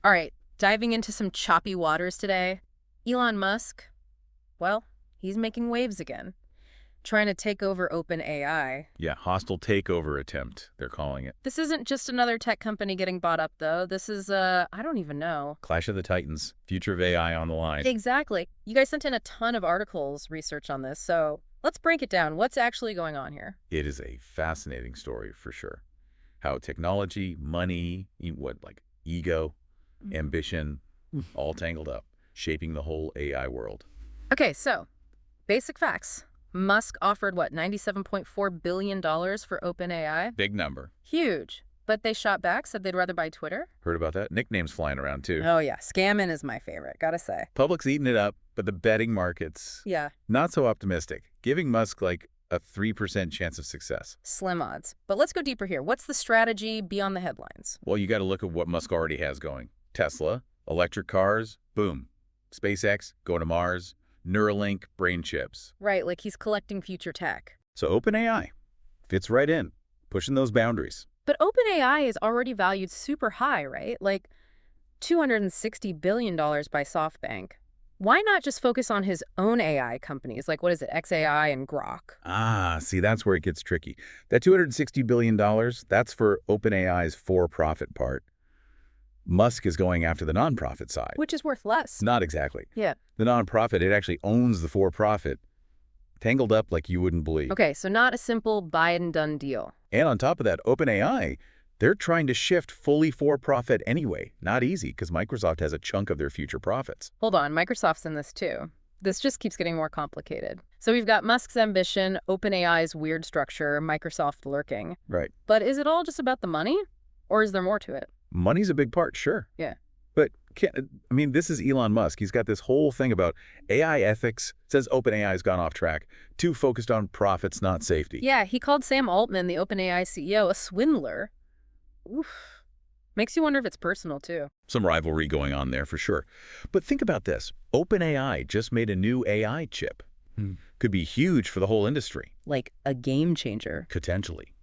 All right, diving into some choppy waters today. Elon Musk, well, he's making waves again, trying to take over OpenAI. Yeah, hostile takeover attempt, they're calling it. This isn't just another tech company getting bought up, though. This is, I don't even know. Clash of the Titans, future of AI on the line. Exactly. You guys sent in a ton of articles, research on this, so let's break it down. What's actually going on here? It is a fascinating story for sure. How technology, money, like ego, ambition, all tangled up, shaping the whole AI world. Okay, so basic facts. Musk offered, what, $97.4 billion for OpenAI? Big number. Huge. But they shot back, said they'd rather buy Twitter? Heard about that? Nicknames flying around too. Oh, yeah. Scamming is my favorite, gotta say. Public's eating it up, but the betting markets, Yeah, not so optimistic, giving Musk like a 3% chance of success. slim odds. But let's go deeper here. What's the strategy beyond the headlines? Well, you got to look at what Musk already has going. Tesla, electric cars, boom. SpaceX, going to Mars, Neuralink, brain chips. Right, like he's collecting future tech. So OpenAI fits right in, pushing those boundaries. But OpenAI is already valued super high, right? Like $260 billion by SoftBank. Why not just focus on his own AI companies? Like, what is it, XAI and Grok? Ah, see, that's where it gets tricky. That $260 billion, that's for OpenAI's for-profit part. Musk is going after the nonprofit side. Which is worth less. Not exactly. Yeah. The nonprofit, it actually owns the for-profit, tangled up like you wouldn't believe. Okay, so not a simple buy-and-done deal. And on top of that, OpenAI, they're trying to shift fully for-profit anyway. Not easy, because Microsoft has a chunk of their future profits. Hold on, Microsoft's in this too. This just keeps getting more complicated. So we've got Musk's ambition, OpenAI's weird structure, Microsoft lurking. Right. But is it all just about the money? Or is there more to it? Money's a big part, sure. Yeah. But, this is Elon Musk. He's got this whole thing about AI ethics, says OpenAI has gone off track, too focused on profits, not safety. Yeah, he called Sam Altman, the OpenAI CEO, a swindler. Oof. Makes you wonder if it's personal, too. Some rivalry going on there for sure. But think about this. OpenAI just made a new AI chip. Could be huge for the whole industry. Like a game changer. Potentially.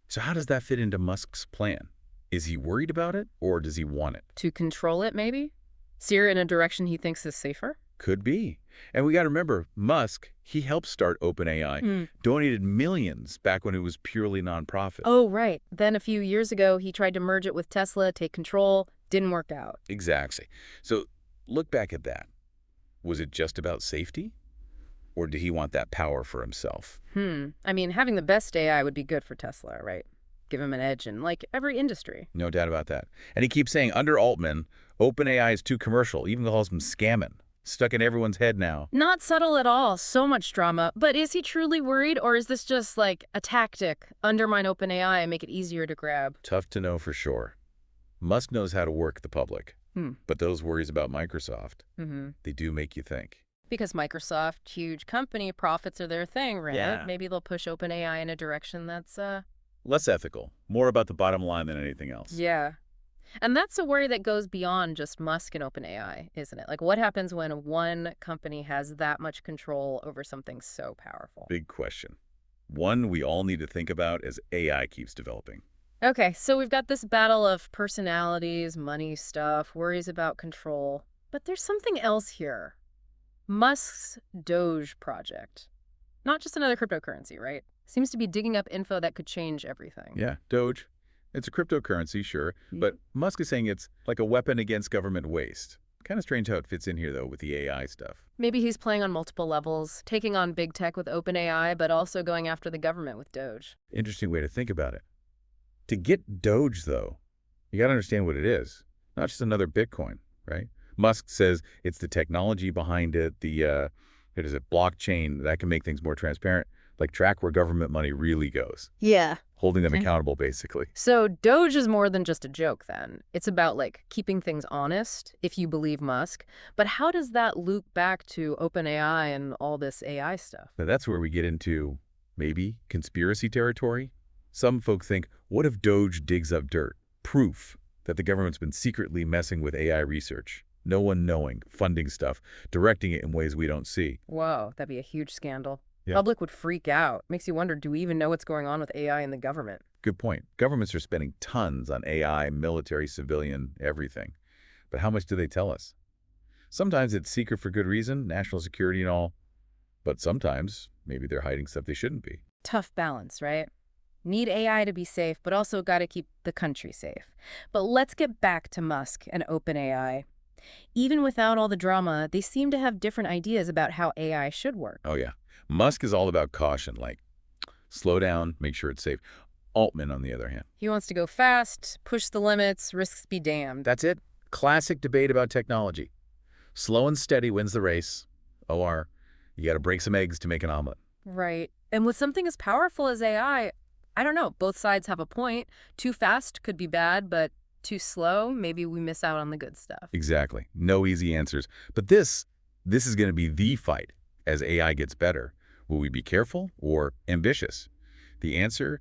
So how does that fit into Musk's plan? Is he worried about it, or does he want it? To control it, maybe? Steer it in a direction he thinks is safer? Could be. And we got to remember, Musk, he helped start OpenAI, donated millions back when it was purely nonprofit. Oh, right. Then a few years ago, he tried to merge it with Tesla, take control. Didn't work out. Exactly. So look back at that. Was it just about safety? Or did he want that power for himself? I mean, having the best AI would be good for Tesla, right? Give him an edge in, like, every industry. No doubt about that. And he keeps saying, under Altman, OpenAI is too commercial, even calls him scamming. Stuck in everyone's head now. Not subtle at all. So much drama. But is he truly worried, or is this just, like, a tactic? Undermine OpenAI and make it easier to grab? Tough to know for sure. Musk knows how to work the public. But those worries about Microsoft, they do make you think. Because Microsoft, huge company, profits are their thing, right? Yeah. Maybe they'll push OpenAI in a direction that's, Less ethical. More about the bottom line than anything else. Yeah. And that's a worry that goes beyond just Musk and OpenAI, isn't it? Like, what happens when one company has that much control over something so powerful? Big question. One we all need to think about as AI keeps developing. Okay, so we've got this battle of personalities, money stuff, worries about control. But there's something else here. Musk's Doge project. Not just another cryptocurrency, right? Seems to be digging up info that could change everything. Yeah, Doge. It's a cryptocurrency, sure, but Musk is saying it's like a weapon against government waste. Kind of strange how it fits in here, though, with the AI stuff. Maybe he's playing on multiple levels, taking on big tech with OpenAI, but also going after the government with Doge. Interesting way to think about it. To get Doge, though, you got to understand what it is. Not just another Bitcoin, right? Musk says it's the technology behind it, blockchain that can make things more transparent, like track where government money really goes. Yeah. Holding them accountable, basically. So Doge is more than just a joke, then. It's about, like, keeping things honest, if you believe Musk. But how does that loop back to OpenAI and all this AI stuff? Now, that's where we get into, maybe, conspiracy territory. Some folk think, what if Doge digs up dirt? Proof that the government's been secretly messing with AI research. No one knowing, funding stuff, directing it in ways we don't see. Whoa, that'd be a huge scandal. Yeah. Public would freak out. Makes you wonder, do we even know what's going on with AI in the government? Good point. Governments are spending tons on AI, military, civilian, everything. But how much do they tell us? Sometimes it's secret for good reason, national security and all, but sometimes maybe they're hiding stuff they shouldn't be. Tough balance, right? Need AI to be safe, but also got to keep the country safe. But let's get back to Musk and OpenAI. Even without all the drama, they seem to have different ideas about how AI should work. Oh yeah. Musk is all about caution, like slow down, make sure it's safe. Altman, on the other hand. He wants to go fast, push the limits, risks be damned. That's it. Classic debate about technology. Slow and steady wins the race. OR, you got to break some eggs to make an omelet. Right. And with something as powerful as AI, I don't know, both sides have a point. Too fast could be bad, but too slow, maybe we miss out on the good stuff. Exactly. No easy answers. But this is going to be the fight as AI gets better. Will we be careful or ambitious? The answer,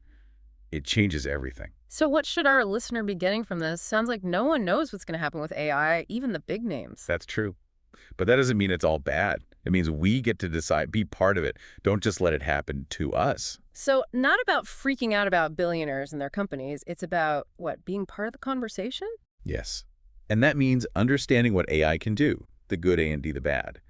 it changes everything. So what should our listener be getting from this? Sounds like no one knows what's going to happen with AI, even the big names. That's true. But that doesn't mean it's all bad. It means we get to decide, be part of it. Don't just let it happen to us. So not about freaking out about billionaires and their companies. It's about, what, being part of the conversation? Yes. And that means understanding what AI can do, the good and the bad.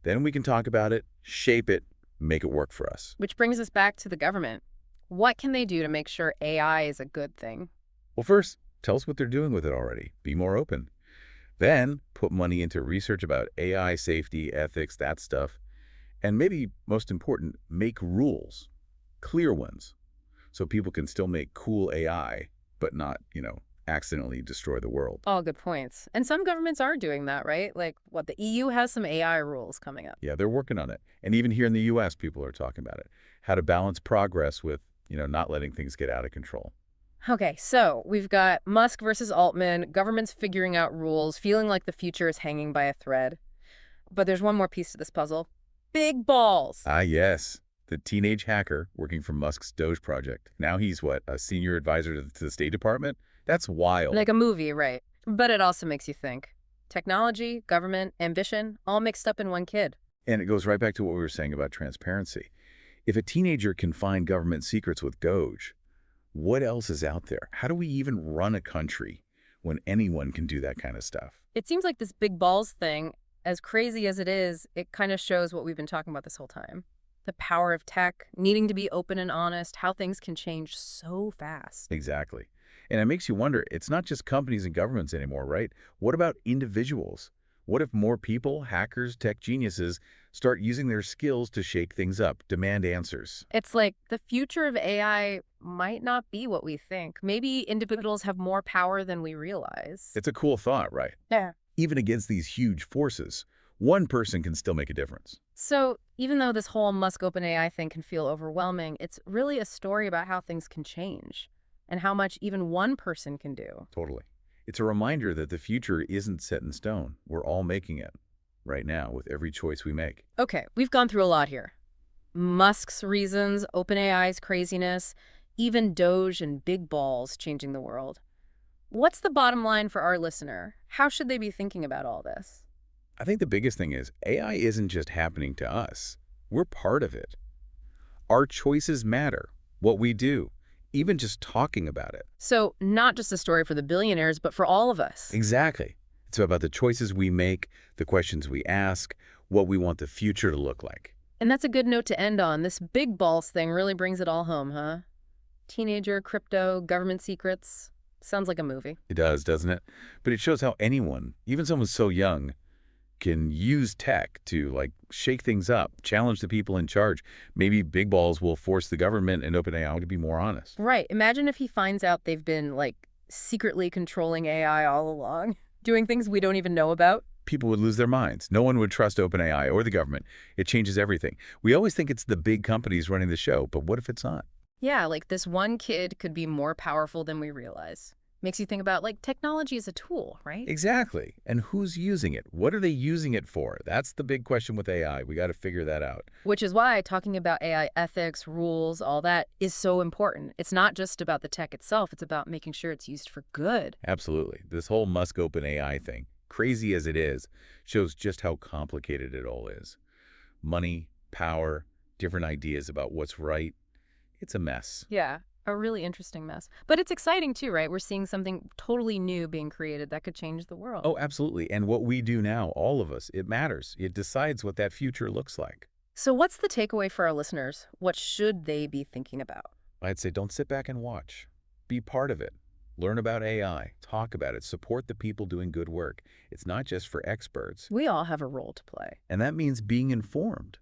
Then we can talk about it, shape it, make it work for us. Which brings us back to the government. What can they do to make sure AI is a good thing? Well, first, tell us what they're doing with it already. Be more open. Then put money into research about AI safety, ethics, that stuff. And maybe most important, make rules, clear ones, so people can still make cool AI, but not, accidentally destroy the world. All good points. And some governments are doing that, right? Like, what, the EU has some AI rules coming up. Yeah, they're working on it. And even here in the U.S., people are talking about it. How to balance progress with, not letting things get out of control. Okay, so we've got Musk versus Altman, governments figuring out rules, feeling like the future is hanging by a thread. But there's one more piece to this puzzle. Big balls. Ah, yes. The teenage hacker working for Musk's Doge project. Now he's what, a senior advisor to the State Department? That's wild. Like a movie, right? But it also makes you think. Technology, government, ambition, all mixed up in one kid. And it goes right back to what we were saying about transparency. If a teenager can find government secrets with Doge, what else is out there? How do we even run a country when anyone can do that kind of stuff? It seems like this big balls thing, as crazy as it is, it kind of shows what we've been talking about this whole time. The power of tech, needing to be open and honest, how things can change so fast. Exactly. And it makes you wonder, it's not just companies and governments anymore, right? What about individuals? What if more people, hackers, tech geniuses, start using their skills to shake things up, demand answers? It's like the future of AI might not be what we think. Maybe individuals have more power than we realize. It's a cool thought, right? Yeah. Even against these huge forces, one person can still make a difference. So even though this whole Musk OpenAI thing can feel overwhelming, it's really a story about how things can change and how much even one person can do. Totally. It's a reminder that the future isn't set in stone. We're all making it right now with every choice we make. Okay, we've gone through a lot here. Musk's reasons, OpenAI's craziness, even Doge and big balls changing the world. What's the bottom line for our listener? How should they be thinking about all this? I think the biggest thing is AI isn't just happening to us. We're part of it. Our choices matter, what we do, even just talking about it. So not just a story for the billionaires, but for all of us. Exactly. It's about the choices we make, the questions we ask, what we want the future to look like. And that's a good note to end on. This big balls thing really brings it all home, huh? Teenager, crypto, government secrets. Sounds like a movie. It does, doesn't it? But it shows how anyone, even someone so young, can use tech to shake things up, challenge the people in charge. Maybe big balls will force the government and OpenAI to be more honest. Right. Imagine if he finds out they've been secretly controlling AI all along, doing things we don't even know about. People would lose their minds. No one would trust OpenAI or the government. It changes everything. We always think it's the big companies running the show, but what if it's not? Yeah, this one kid could be more powerful than we realize. Makes you think about, technology as a tool, right? Exactly. And who's using it? What are they using it for? That's the big question with AI. We got to figure that out. Which is why talking about AI ethics, rules, all that is so important. It's not just about the tech itself. It's about making sure it's used for good. Absolutely. This whole Musk OpenAI thing, crazy as it is, shows just how complicated it all is. Money, power, different ideas about what's right. It's a mess. Yeah. A really interesting mess. But it's exciting too, right? We're seeing something totally new being created that could change the world. Oh, absolutely. And what we do now, all of us, it matters. It decides what that future looks like. So what's the takeaway for our listeners? What should they be thinking about? I'd say don't sit back and watch. Be part of it. Learn about AI, talk about it, support the people doing good work. It's not just for experts. We all have a role to play. And that means being informed,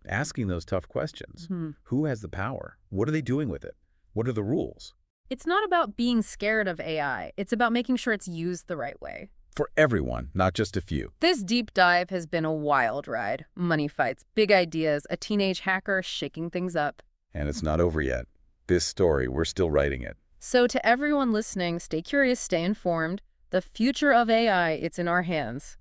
asking those tough questions. Who has the power? What are they doing with it? What are the rules? It's not about being scared of AI. It's about making sure it's used the right way. For everyone, not just a few. This deep dive has been a wild ride. Money fights, big ideas, a teenage hacker shaking things up. And it's not over yet. This story, we're still writing it. So to everyone listening, stay curious, stay informed. The future of AI, it's in our hands.